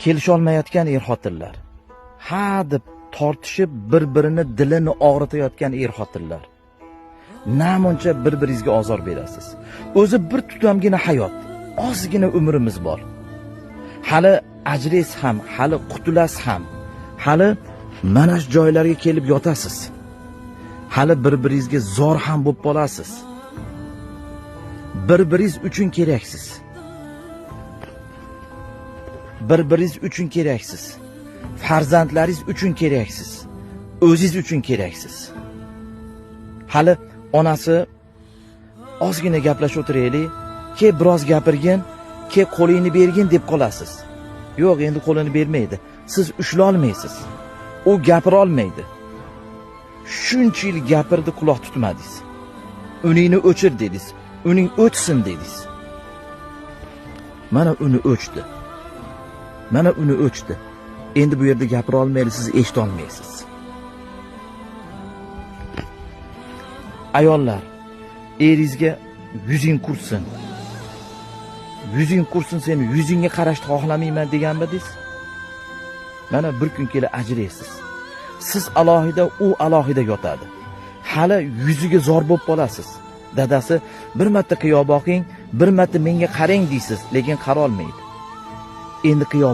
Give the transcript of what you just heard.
kelisholmayotgan er-xotinlar, ha deb tortishib bir-birini dilini og'ritayotgan er-xotinlar. Namuncha bir-biringizga ozor berasiz. O'zi bir tutamgina hayot, ozgina umrimiz bor. Hali ajringiz ham, hali qutulas ham, hali mana shu joylarga kelib yotasiz. Hali bir-biringizga zor ham bo'lib qolasiz. Bir-biringiz uchun keraksiz. Bir-biringiz uchun keraksiz. Farzandlaringiz uchun keraksiz. O'zingiz uchun keraksiz. Hali onasi ozgina gaplashib o'tiraylik, ke biroz gapirgin, ke qo'lingni bergin deb qolasiz. Yo'q, endi qo'lini bermaydi. Siz ushla olmaysiz. U gapira olmaydi. Shuncha yil gapirdi, quloq tutmadingiz. Uningni o'chir dedingiz. Uning o'chsin dedingiz. Mana uni o'chdi. Mana uni o'chdi. Endi bu yerda gapira olmaydi, siz eshita olmaysiz. Ayollar, eringizga yuzing qursin. Yuzing qursin, seni yuzingga qarashni xohlamayman deganmidingiz? Mana bir kun kelib ajraysiz. Siz alohida, u alohida yotadi. Hali yuziga zor bo'lib qolasiz. Dadasi bir marta qiyo boqing, bir marta menga qarang deysiz, lekin qara olmaydi. Endi qiyo